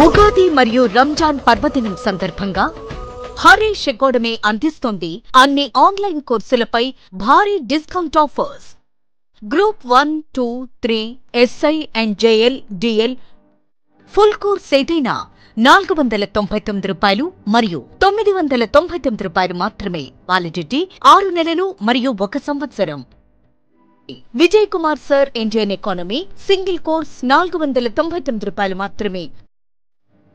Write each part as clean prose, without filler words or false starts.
ఉగాది మరియు రంజాన్ పర్వదినం సందర్భంగా హరీష్ అకాడమీ అందిస్తోంది అన్ని ఆన్లైన్ కోర్సులపై భారీ discount offers. Group 1, 2, 3, SI and JL, DL full course ఏదైనా ₹499 మరియు ₹999 మాత్రమే. వాలిడిటీ 6 నెలలు మరియు 1 సంవత్సరం. Vijay Kumar sir Indian economy single course ₹499 మాత్రమే.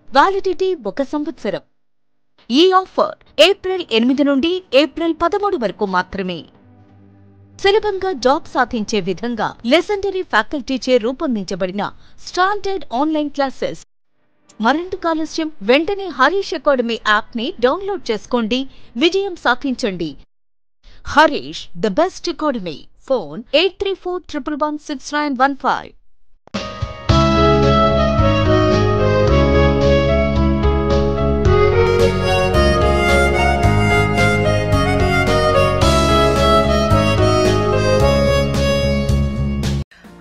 వాలిడిటీ 1 సంవత్సరం. ఈ ఆఫర్ ఏప్రిల్ 8 నుండి ఏప్రిల్ 13 వరకు మాత్రమే. సులభంగా జాబ్ సాధించే విధంగా లెజెండరీ ఫ్యాకల్టీచే రూపొందించబడిన స్టాండర్డ్ ఆన్లైన్ క్లాసెస్. మరెందుకు ఆలస్యం? వెంటనే హరీష్ అకాడమీ యాప్ ని డౌన్లోడ్ చేసుకోండి, విజయం సాధించండి. Harish the best academy. Phone 8341116915.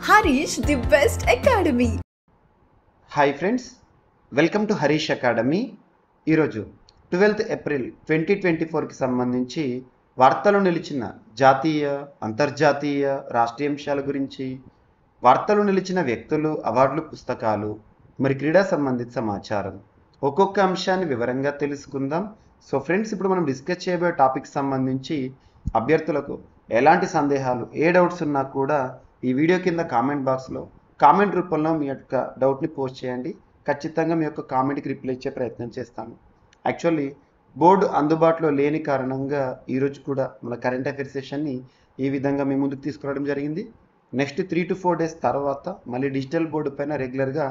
Harish, the best academy. Hi friends, welcome to Harish academy. ఈరోజు 12th ఏప్రిల్ 2024కి సంబంధించి వార్తలు నిలిచిన జాతీయ, అంతర్జాతీయ, రాష్ట్రీయ అంశాల గురించి, వార్తలు నిలిచిన వ్యక్తులు, అవార్డులు, పుస్తకాలు, మరి క్రీడా సంబంధిత సమాచారం, ఒక్కొక్క అంశాన్ని వివరంగా తెలుసుకుందాం. సో ఫ్రెండ్స్, ఇప్పుడు మనం డిస్కస్ చేయబోయే టాపిక్ సంబంధించి అభ్యర్థులకు ఎలాంటి సందేహాలు, ఏ డౌట్స్ ఉన్నా కూడా ఈ వీడియో కింద కామెంట్ బాక్స్లో కామెంట్ రూపంలో మీ యొక్క డౌట్ని పోస్ట్ చేయండి. ఖచ్చితంగా మీ యొక్క కామెంట్కి రిప్లై ఇచ్చే ప్రయత్నం చేస్తాను. యాక్చువల్లీ బోర్డు అందుబాటులో లేని కారణంగా ఈరోజు కూడా మన కరెంట్ అఫైర్స్ సెషన్ని ఈ విధంగా మీ ముందుకు తీసుకురావడం జరిగింది. నెక్స్ట్ 3 to 4 days తర్వాత మళ్ళీ డిజిటల్ బోర్డు పైన రెగ్యులర్గా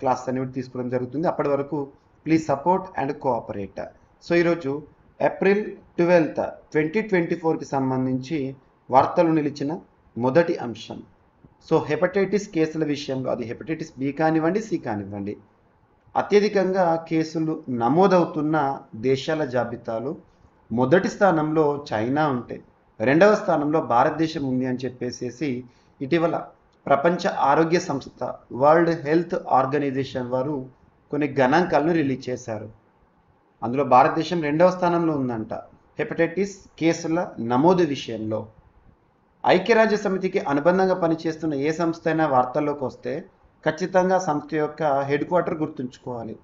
క్లాస్ అనేవి తీసుకోవడం జరుగుతుంది. అప్పటి వరకు please support and cooperate. So ఈరోజు ఏప్రిల్ 12th 2024కి సంబంధించి వార్తలు నిలిచిన మొదటి అంశం. సో హెపటైటిస్ కేసుల విషయంలో, అది హెపటైటిస్ బి కానివ్వండి, సి కానివ్వండి, అత్యధికంగా కేసులు నమోదవుతున్న దేశాల జాబితాలో మొదటి స్థానంలో చైనా ఉంటే, రెండవ స్థానంలో భారతదేశం ఉంది అని చెప్పేసి ఇటీవల ప్రపంచ ఆరోగ్య సంస్థ, వరల్డ్ హెల్త్ ఆర్గనైజేషన్ వారు కొన్ని గణాంకాలను రిలీజ్ చేశారు. అందులో భారతదేశం రెండవ స్థానంలో ఉందంట హెపటైటిస్ కేసుల నమోదు విషయంలో. ఐక్యరాజ్య సమితికి అనుబంధంగా పనిచేస్తున్న ఏ సంస్థ అయినా వార్తల్లోకి వస్తే ఖచ్చితంగా సంస్థ యొక్క హెడ్ క్వార్టర్ గుర్తుంచుకోవాలి.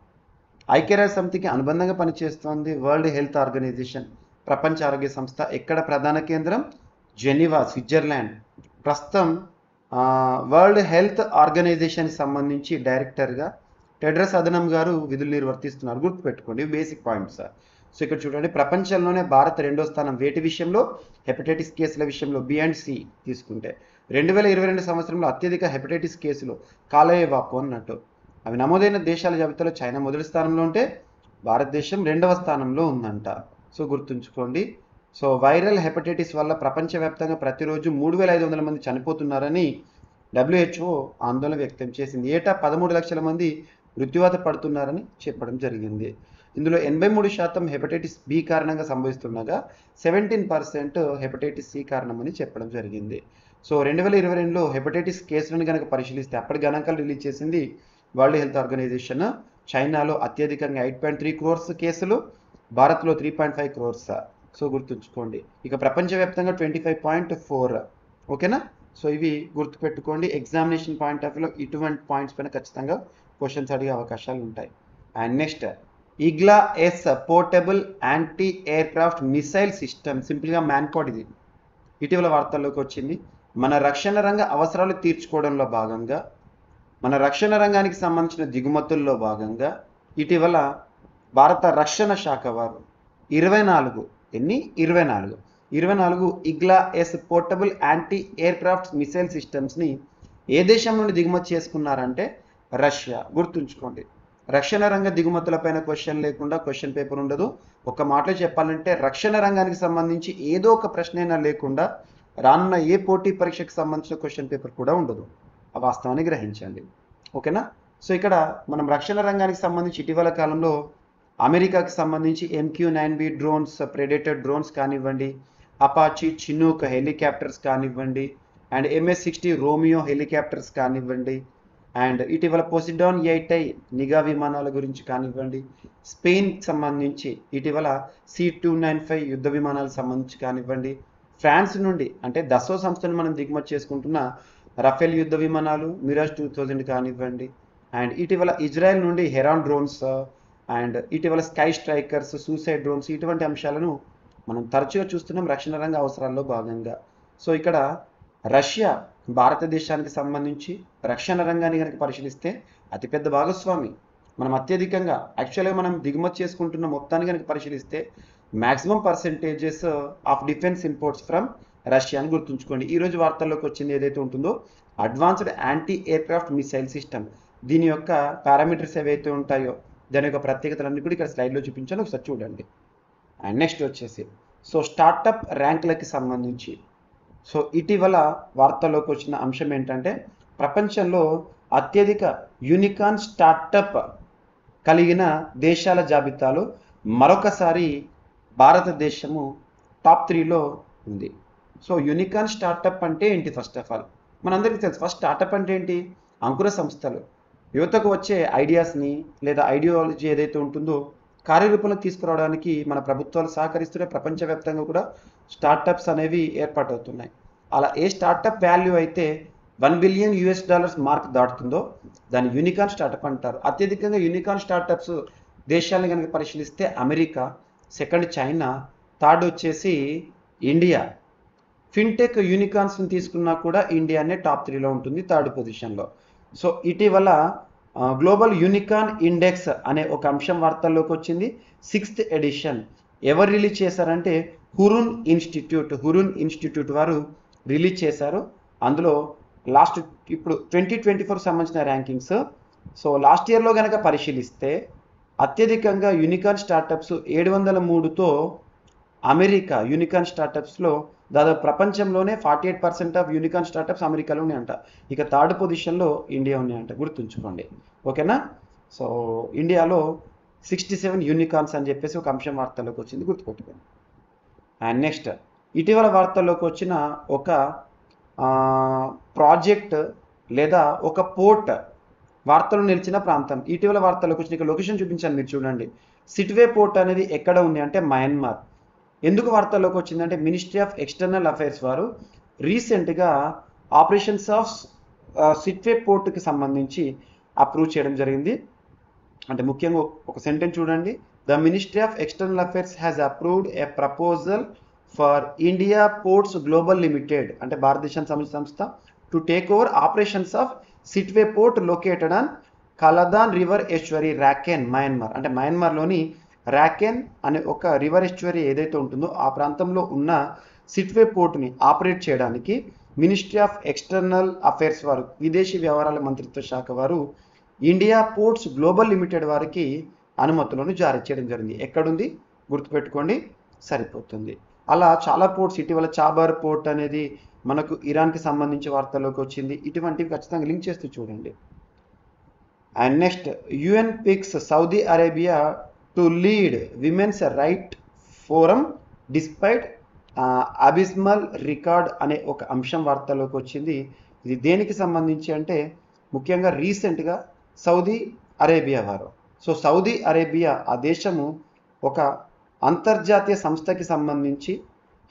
ఐక్యరాజ్య సమితికి అనుబంధంగా పనిచేస్తోంది వరల్డ్ హెల్త్ ఆర్గనైజేషన్, ప్రపంచ ఆరోగ్య సంస్థ. ఎక్కడ ప్రధాన కేంద్రం? Geneva, Switzerland. ప్రస్తుతం వరల్డ్ హెల్త్ ఆర్గనైజేషన్కి సంబంధించి డైరెక్టర్గా టెడ్రస్ అదనం గారు విధులు నిర్వర్తిస్తున్నారు. గుర్తుపెట్టుకోండి, బేసిక్ పాయింట్స్. సో ఇక్కడ చూడండి, ప్రపంచంలోనే భారత్ రెండో స్థానం వేటి విషయంలో? హెపటైటిస్ కేసుల విషయంలో. బి అండ్ సి తీసుకుంటే 2022 సంవత్సరంలో అత్యధిక హెపటైటిస్ కేసులు కాలయవాపు అన్నట్టు అవి నమోదైన దేశాల జాబితాలో చైనా మొదటి స్థానంలో ఉంటే భారతదేశం రెండవ స్థానంలో ఉందంట. సో గుర్తుంచుకోండి. సో వైరల్ హెపటైటిస్ వల్ల ప్రపంచవ్యాప్తంగా ప్రతిరోజు 3,500 మంది చనిపోతున్నారని WHO ఆందోళన వ్యక్తం చేసింది. ఏటా 13 లక్షల మంది మృత్యువాత పడుతున్నారని చెప్పడం జరిగింది. ఇందులో 83% హెపటైటిస్ బి కారణంగా సంభవిస్తుండగా 17% హెపటైటిస్ సి కారణమని చెప్పడం జరిగింది. సో 2022లో హెపటైటిస్ కేసులను కనుక పరిశీలిస్తే అప్పటి గణాంకాలు రిలీజ్ చేసింది వరల్డ్ హెల్త్ ఆర్గనైజేషన్. చైనాలో అత్యధికంగా 8.3 crores కేసులు, భారత్లో 3.5 crores. సో గుర్తుంచుకోండి. ఇక ప్రపంచవ్యాప్తంగా 25.4. ఓకేనా? సో ఇవి గుర్తుపెట్టుకోండి. ఎగ్జామినేషన్ పాయింట్ ఆఫ్ వ్యూలో ఇటువంటి పాయింట్స్ పైన ఖచ్చితంగా క్వశ్చన్స్ అడిగే అవకాశాలు ఉంటాయి. And next, Igla S portable anti aircraft missile system, సింపుల్గా మ్యాన్కాడ్. ఇది ఇటీవల వార్తల్లోకి వచ్చింది. మన రక్షణ రంగ అవసరాలు తీర్చుకోవడంలో భాగంగా, మన రక్షణ రంగానికి సంబంధించిన దిగుమతుల్లో భాగంగా ఇటీవల భారత రక్షణ శాఖ వారు 24 Igla S portable anti aircraft missile సిస్టమ్స్ని ఏ దేశం నుండి దిగుమతి చేసుకున్నారంటే రష్యా. గుర్తుంచుకోండి, రక్షణ రంగ దిగుమతులపైన క్వశ్చన్ లేకుండా క్వశ్చన్ పేపర్ ఉండదు. ఒక మాటలో చెప్పాలంటే రక్షణ రంగానికి సంబంధించి ఏదో ఒక ప్రశ్న అయినా లేకుండా రానున్న ఏ పోటీ పరీక్షకు సంబంధించిన క్వశ్చన్ పేపర్ కూడా ఉండదు. ఆ వాస్తవాన్ని గ్రహించండి. ఓకేనా? సో ఇక్కడ మనం రక్షణ రంగానికి సంబంధించి ఇటీవల కాలంలో అమెరికాకి సంబంధించి MQ-9B డ్రోన్స్, ప్రెడేటర్ డ్రోన్స్ కానివ్వండి, అపాచీ చినూక్ హెలికాప్టర్స్ కానివ్వండి, అండ్ MS-60 రోమియో హెలికాప్టర్స్ కానివ్వండి, అండ్ ఇటీవల పోసిడాన్ 8I నిఘా విమానాల గురించి కానివ్వండి, స్పెయిన్కి సంబంధించి ఇటీవల C-295 యుద్ధ విమానాలకు సంబంధించి కానివ్వండి, ఫ్రాన్స్ నుండి అంటే దసో సంస్థను మనం దిగుమతి చేసుకుంటున్న రఫేల్ యుద్ధ విమానాలు, మిరాజ్ 2000 కానివ్వండి, అండ్ ఇటీవల ఇజ్రాయెల్ నుండి హెరాన్ డ్రోన్స్ అండ్ ఇటీవల స్కై స్ట్రైకర్స్, సూసైడ్ డ్రోన్స్, ఇటువంటి అంశాలను మనం తరచుగా చూస్తున్నాం రక్షణ రంగ అవసరాల్లో భాగంగా. సో ఇక్కడ రష్యా భారతదేశానికి సంబంధించి రక్షణ రంగాన్ని కనుక పరిశీలిస్తే అతిపెద్ద భాగస్వామి. మనం అత్యధికంగా యాక్చువల్గా మనం దిగుమతి చేసుకుంటున్న మొత్తాన్ని కనుక పరిశీలిస్తే maximum percentages of defence imports from Russia అని గుర్తుంచుకోండి. ఈరోజు వార్తల్లోకి వచ్చింది ఏదైతే ఉంటుందో advanced anti aircraft missile system, దీని యొక్క పారామీటర్స్ ఏవైతే ఉంటాయో దాని యొక్క ప్రత్యేకతలన్నీ కూడా ఇక్కడ స్లైడ్లో చూపించాను, ఒకసారి చూడండి. అండ్ నెక్స్ట్ వచ్చేసి సో స్టార్టప్ ర్యాంకులకి సంబంధించి సో ఇటీవల వార్తల్లోకి వచ్చిన అంశం ఏంటంటే ప్రపంచంలో అత్యధిక యూనికార్న్ స్టార్టప్ కలిగిన దేశాల జాబితాలో మరొకసారి భారతదేశము టాప్ 3లో ఉంది. సో యూనికార్న్ స్టార్టప్ అంటే ఏంటి? ఫస్ట్ ఆఫ్ ఆల్ మనందరికీ తెలుసు, ఫస్ట్ స్టార్టప్ అంటే ఏంటి? అంకుర సంస్థలు. యువతకు వచ్చే ఐడియాస్ని లేదా ఐడియాలజీ ఏదైతే ఉంటుందో కార్యరూపంలో తీసుకురావడానికి మన ప్రభుత్వాలు సహకరిస్తూనే ప్రపంచవ్యాప్తంగా కూడా స్టార్టప్స్ అనేవి ఏర్పాటవుతున్నాయి. అలా ఏ స్టార్టప్ వాల్యూ అయితే $1 బిలియన్ మార్క్ దాటుతుందో దాన్ని యూనికార్న్ స్టార్టప్ అంటారు. అత్యధికంగా యూనికార్న్ స్టార్టప్స్ దేశాలను కనుక పరిశీలిస్తే అమెరికా, సెకండ్ చైనా, థర్డ్ వచ్చేసి ఇండియా. ఫిన్టెక్ యూనికార్న్స్ని తీసుకున్నా కూడా ఇండియానే టాప్ 3లో ఉంటుంది, థర్డ్ పొజిషన్లో. సో ఇటీవల గ్లోబల్ యూనికార్న్ ఇండెక్స్ అనే ఒక అంశం వార్తల్లోకి వచ్చింది. 6th ఎడిషన్ ఎవరు రిలీజ్ చేశారంటే హురూన్ ఇన్స్టిట్యూట్ వారు రిలీజ్ చేశారు. అందులో లాస్ట్ ఇప్పుడు 2024 సంబంధించిన ర్యాంకింగ్స్. సో లాస్ట్ ఇయర్లో కనుక పరిశీలిస్తే అత్యధికంగా యూనికార్న్ స్టార్టప్స్ 703తో అమెరికా యూనికార్న్ స్టార్టప్స్లో దాదాపు ప్రపంచంలోనే 48% ఆఫ్ యూనికార్న్ స్టార్టప్స్ అమెరికాలో ఉన్నాయంట. ఇక థర్డ్ పొజిషన్లో ఇండియా ఉన్నాయంట, గుర్తుంచుకోండి. ఓకేనా? సో ఇండియాలో 67 యూనికార్న్స్ అని చెప్పేసి ఒక అంశం వార్తల్లోకి వచ్చింది, గుర్తుపెట్టుకోండి. అండ్ నెక్స్ట్ ఇటీవల వార్తల్లోకి వచ్చిన ఒక ప్రాజెక్ట్ లేదా ఒక పోర్ట్ వార్తలు నిలిచిన ప్రాంతం. ఇటీవల వార్తల్లోకి వచ్చిన లొకేషన్ చూపించాను, మీరు చూడండి. సిట్వే పోర్ట్ అనేది ఎక్కడ ఉంది అంటే మయన్మార్. ఎందుకు వార్తల్లోకి వచ్చిందంటే మినిస్ట్రీ ఆఫ్ ఎక్స్టర్నల్ అఫైర్స్ వారు రీసెంట్గా ఆపరేషన్స్ ఆఫ్ సిట్వే పోర్ట్కి సంబంధించి అప్రూవ్ చేయడం జరిగింది. అంటే ముఖ్యంగా ఒక సెంటెన్స్ చూడండి. The ministry of external affairs has approved a proposal for India ports global limited అంటే భారతదేశానికి సంబంధించిన సంస్థ to take over operations of Sittwe port located on Kaladan river estuary, Rakhine, Myanmar. అంటే మయన్మార్లోని రాకెన్ అనే ఒక రివర్ ఎస్చువరీ ఏదైతే ఉంటుందో ఆ ప్రాంతంలో ఉన్న సిట్వే పోర్ట్ని ఆపరేట్ చేయడానికి మినిస్ట్రీ ఆఫ్ ఎక్స్టర్నల్ అఫైర్స్ వారు, విదేశీ వ్యవహారాల మంత్రిత్వ శాఖ వారు ఇండియా పోర్ట్స్ గ్లోబల్ లిమిటెడ్ వారికి అనుమతులను జారీ చేయడం జరిగింది. ఎక్కడుంది? గుర్తుపెట్టుకోండి, సరిపోతుంది. అలా చాలా పోర్ట్స్, ఇటీవల చాబర్ పోర్ట్ అనేది మనకు ఇరాన్కి సంబంధించి వార్తల్లోకి వచ్చింది. ఇటువంటివి ఖచ్చితంగా లింక్ చేస్తూ చూడండి. And next UN picks Saudi Arabia to lead women's right forum despite abysmal record అనే ఒక అంశం వార్తల్లోకి వచ్చింది. ఇది దేనికి సంబంధించి అంటే ముఖ్యంగా రీసెంట్గా సౌదీ అరేబియా వారు. సో సౌదీ అరేబియా ఆ దేశము ఒక అంతర్జాతీయ సంస్థకి సంబంధించి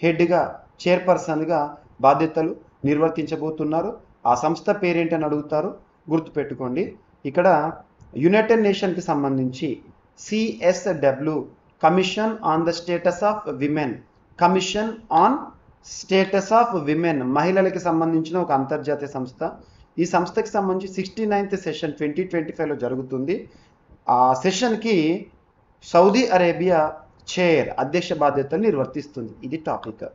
హెడ్గా, చైర్పర్సన్గా బాధ్యతలు నిర్వర్తించబోతున్నారు. ఆ సంస్థ పేరేంటని అడుగుతారు, గుర్తుపెట్టుకోండి. ఇక్కడ యునైటెడ్ నేషన్కి సంబంధించి CSW commission on the status of women, commission on status of women, మహిళలకి సంబంధించిన ఒక అంతర్జాతీయ సంస్థ. ఈ సంస్థకి సంబంధించి 69th సెషన్ 2025లో జరుగుతుంది. ఆ సెషన్కి సౌదీ అరేబియా చైర్, అధ్యక్ష బాధ్యతలు నిర్వర్తిస్తుంది. ఇది టాపిక్.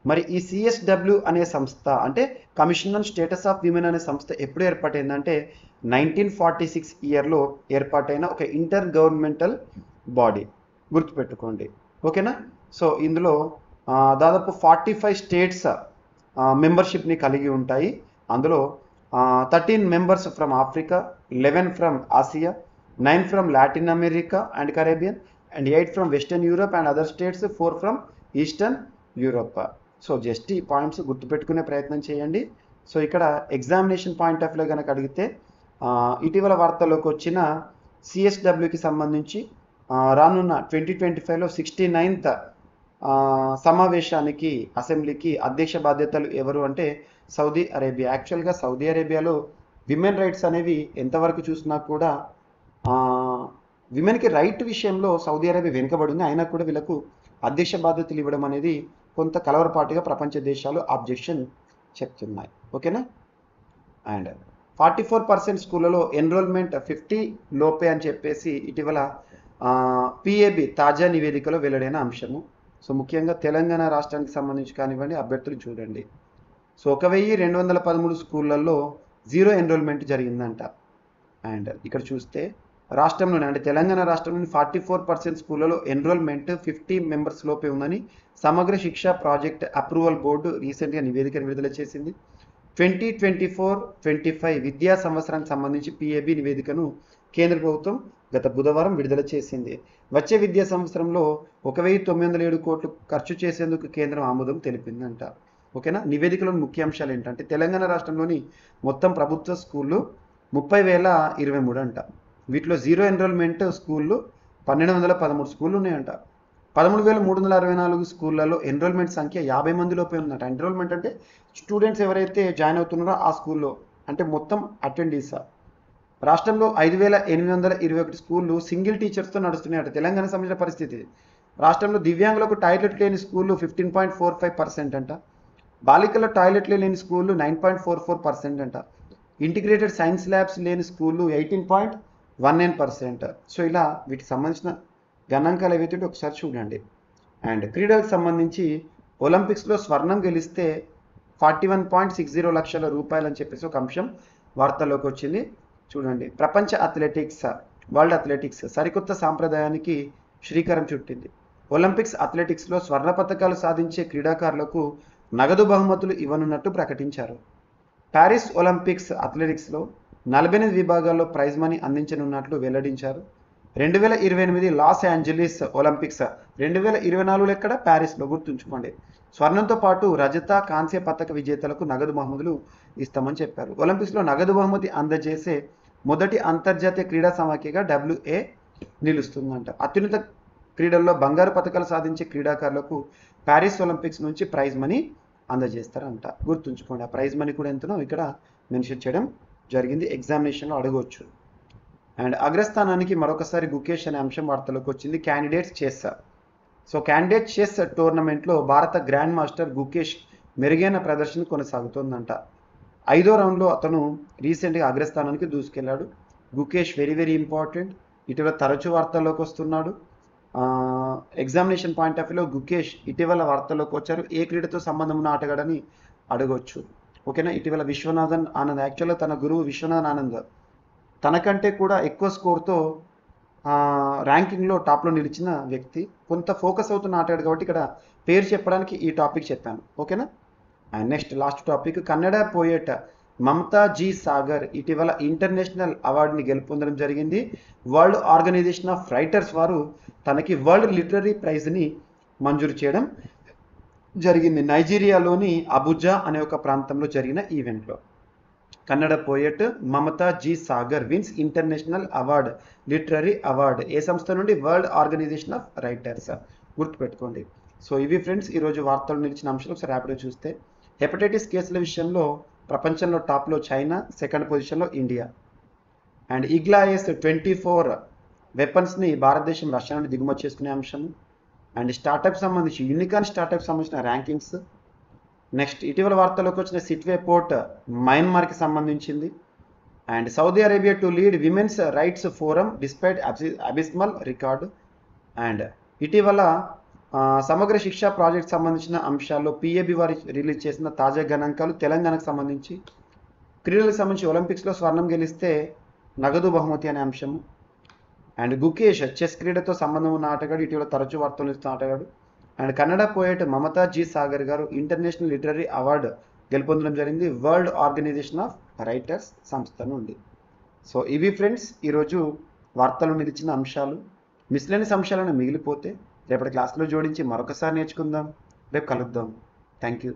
మరి ఈ CSW అనే సంస్థ అంటే commission on status of women అనే సంస్థ ఎప్పుడు ఏర్పాటైందంటే 1946 ఇయర్లో ఏర్పాటైన ఒక ఇంటర్ గవర్నమెంటల్ బాడీ, గుర్తుపెట్టుకోండి. ఓకేనా? సో ఇందులో దాదాపు 45 స్టేట్స్ మెంబర్షిప్ని కలిగి ఉంటాయి. అందులో 13 members from Africa, 11 from Asia, 9 from Latin America and Caribbean, and 8 from western Europe and other states, 4 from eastern Europe. So just ఈ పాయింట్స్ గుర్తుపెట్టుకునే ప్రయత్నం చేయండి. సో ఇక్కడ ఎగ్జామినేషన్ పాయింట్ ఆఫ్ వ్యూలో కనుక అడిగితే ఇటీవల వార్తల్లోకి వచ్చిన సిఎస్డబ్ల్యూకి సంబంధించి రానున్న 2025లో 69th సమావేశానికి అసెంబ్లీకి అధ్యక్ష బాధ్యతలు ఎవరు అంటే సౌదీ అరేబియా. యాక్చువల్గా సౌదీ అరేబియాలో విమెన్ రైట్స్ అనేవి ఎంతవరకు చూసినా కూడా విమెన్కి రైట్ విషయంలో సౌదీ అరేబియా వెనుకబడింది. అయినా కూడా వీళ్ళకు అధ్యక్ష బాధ్యతలు ఇవ్వడం అనేది కొంత కలవరపాటుగా ప్రపంచ దేశాలు ఆబ్జెక్షన్ చెప్తున్నాయి. ఓకేనా. అండ్ 44% స్కూళ్ళలో ఎన్రోల్మెంట్ 50 లోపే అని చెప్పేసి ఇటీవల పిఏబి తాజా నివేదికలో వెల్లడైన అంశము. సో ముఖ్యంగా తెలంగాణ రాష్ట్రానికి సంబంధించి కానివ్వండి అభ్యర్థులు చూడండి. సో 1213 స్కూళ్ళల్లో 0 ఎన్రోల్మెంట్ జరిగిందంట. అండ్ ఇక్కడ చూస్తే రాష్ట్రంలోనే అంటే తెలంగాణ రాష్ట్రంలోని 44% స్కూళ్ళలో ఎన్రోల్మెంట్ 50 మెంబర్స్ లోపే ఉందని సమగ్ర శిక్ష ప్రాజెక్ట్ అప్రూవల్ బోర్డు రీసెంట్గా నివేదికను విడుదల చేసింది. 2024-25 విద్యా సంవత్సరానికి సంబంధించి పిఏబి నివేదికను కేంద్ర ప్రభుత్వం గత బుధవారం విడుదల చేసింది. వచ్చే విద్యా సంవత్సరంలో 1907 కోట్లు ఖర్చు చేసేందుకు కేంద్రం ఆమోదం తెలిపిందంట. ఓకేనా. నివేదికలోని ముఖ్యాంశాలు ఏంటంటే తెలంగాణ రాష్ట్రంలోని మొత్తం ప్రభుత్వ స్కూళ్ళు 30,023 అంట. వీటిలో 0 ఎన్రోల్మెంట్ స్కూళ్ళు 1213 స్కూళ్ళు ఉన్నాయంట. 13,364 స్కూళ్ళలో ఎన్రోల్మెంట్ సంఖ్య 50 మంది లోపే ఉందంట. ఎన్రోల్మెంట్ అంటే స్టూడెంట్స్ ఎవరైతే జాయిన్ అవుతున్నారో ఆ స్కూల్లో అంటే మొత్తం అటెండీసా. రాష్ట్రంలో 5,821 స్కూళ్ళు సింగిల్ టీచర్స్తో నడుస్తున్నాయట. తెలంగాణకు సంబంధించిన పరిస్థితి. రాష్ట్రంలో దివ్యాంగులకు టాయిలెట్ లేని స్కూళ్ళు 15.45% అంట. బాలికల టాయిలెట్లు లేని స్కూళ్ళు 9.44% అంట. ఇంటిగ్రేటెడ్ సైన్స్ ల్యాబ్స్ లేని స్కూళ్ళు 18.19%. సో ఇలా వీటికి సంబంధించిన గణాంకాలు ఏవైతే ఒకసారి చూడండి. అండ్ క్రీడలకు సంబంధించి ఒలింపిక్స్లో స్వర్ణం గెలిస్తే 41.60 లక్షల రూపాయలు అని చెప్పేసి ఒక అంశం వార్తల్లోకి వచ్చింది. చూడండి. ప్రపంచ అథ్లెటిక్స్ వరల్డ్ అథ్లెటిక్స్ సరికొత్త సాంప్రదాయానికి శ్రీకారం చుట్టింది. ఒలింపిక్స్ అథ్లెటిక్స్లో స్వర్ణ పతకాలు సాధించే క్రీడాకారులకు నగదు బహుమతులు ఇవ్వనున్నట్టు ప్రకటించారు. ప్యారిస్ ఒలింపిక్స్ అథ్లెటిక్స్లో 48 విభాగాల్లో ప్రైజ్ మనీ అందించనున్నట్లు వెల్లడించారు. 2028 లాస్ ఏంజలీస్ ఒలింపిక్స్ 2024 ఎక్కడ ప్యారిస్లో గుర్తుంచుకోండి. స్వర్ణంతో పాటు రజత కాంస్య పతక విజేతలకు నగదు బహుమతులు ఇస్తామని చెప్పారు. ఒలింపిక్స్లో నగదు బహుమతి అందజేసే మొదటి అంతర్జాతీయ క్రీడా సమాఖ్యగా WA నిలుస్తుందంట. అత్యున్నత క్రీడల్లో బంగారు పతకాలు సాధించే క్రీడాకారులకు ప్యారిస్ ఒలింపిక్స్ నుంచి ప్రైజ్ మనీ అందజేస్తారంట. గుర్తుంచుకోండి. ఆ ప్రైజ్ మనీ కూడా ఎంతనో ఇక్కడ మెన్షన్ చేయడం జరిగింది. ఎగ్జామినేషన్లో అడగవచ్చు. అండ్ అగ్రస్థానానికి మరొకసారి గుకేష్ అనే అంశం వార్తలోకి వచ్చింది. Candidates chess. So candidate chess టోర్నమెంట్లో భారత గ్రాండ్ మాస్టర్ గుకేష్ మెరుగైన ప్రదర్శన కొనసాగుతోందంట. 5వ రౌండ్లో అతను రీసెంట్గా అగ్రస్థానానికి దూసుకెళ్లాడు. Gukesh very very important. ఇటీవల తరచూ వార్తల్లోకి వస్తున్నాడు. ఎగ్జామినేషన్ పాయింట్ ఆఫ్ వ్యూలో గుకేష్ ఇటీవల వార్తల్లోకి వచ్చారు. ఏ క్రీడతో సంబంధం ఉన్న ఆటగాడని అడగవచ్చు. ఓకేనా. ఇటీవల విశ్వనాథన్ ఆనంద్ యాక్చువల్గా తన గురువు విశ్వనాథన్ ఆనంద్ తనకంటే కూడా ఎక్కువ స్కోర్తో ర్యాంకింగ్లో టాప్లో నిలిచిన వ్యక్తి. కొంత ఫోకస్ అవుతున్న ఆటగాడు కాబట్టి ఇక్కడ పేరు చెప్పడానికి ఈ టాపిక్ చెప్పాను. ఓకేనా. And next last topic Kannada poet Mamata G Sagar ఇటీవల ఇంటర్నేషనల్ అవార్డుని గెలుపొందడం జరిగింది. వరల్డ్ ఆర్గనైజేషన్ ఆఫ్ రైటర్స్ వారు తనకి వరల్డ్ లిటరరీ ప్రైజ్ని మంజూరు చేయడం జరిగింది. నైజీరియాలోని అబుజా అనే ఒక ప్రాంతంలో జరిగిన ఈవెంట్లో. Kannada poet Mamata G Sagar wins international award literary award. ఏ సంస్థ నుండి? World organization of writers. గుర్తుపెట్టుకోండి. సో ఇవి ఫ్రెండ్స్ ఈరోజు వార్తలు నిలిచిన అంశాలు. ఒకసారి ర్యాపిడ్గా చూస్తే హెపటైటిస్ కేసుల విషయంలో ప్రపంచంలో టాప్లో చైనా, సెకండ్ పొజిషన్లో ఇండియా. అండ్ IGLAS-24 వెపన్స్ని భారతదేశం రష్యా నుండి దిగుమతి చేసుకునే అంశం. అండ్ స్టార్టప్ సంబంధించి యూనికార్న్ స్టార్టప్ సంబంధించిన ర్యాంకింగ్స్. నెక్స్ట్ ఇటీవల వార్తల్లోకి వచ్చిన సిట్వే పోర్ట్ మయన్మార్కి సంబంధించింది. And Saudi Arabia to lead women's rights forum despite abysmal record. And ఇటీవల సమగ్ర శిక్ష ప్రాజెక్ట్ సంబంధించిన అంశాల్లో పిఏబి వారి రిలీజ్ చేసిన తాజా గణాంకాలు. తెలంగాణకు సంబంధించి క్రీడలకు సంబంధించి ఒలింపిక్స్లో స్వర్ణం గెలిస్తే నగదు బహుమతి అనే అంశము. అండ్ గుకేష్ చెస్ క్రీడతో సంబంధం ఉన్న ఆటగాడు, ఇటీవల తరచూ వార్తలు ఇస్తున్న ఆటగాడు. And Kannada poet Mamata G Sagar గారు ఇంటర్నేషనల్ లిటరరీ అవార్డు గెలుపొందడం జరిగింది వరల్డ్ ఆర్గనైజేషన్ ఆఫ్ రైటర్స్ సంస్థ నుండి. సో ఇవి ఫ్రెండ్స్ ఈరోజు వార్తలు నిలిచిన అంశాలు. మిస్లేనియస్ అంశాలను మిగిలిపోతే రేపటి క్లాస్లో జోడించి మరొకసారి నేర్చుకుందాం. రేపు కలుద్దాం. Thank you.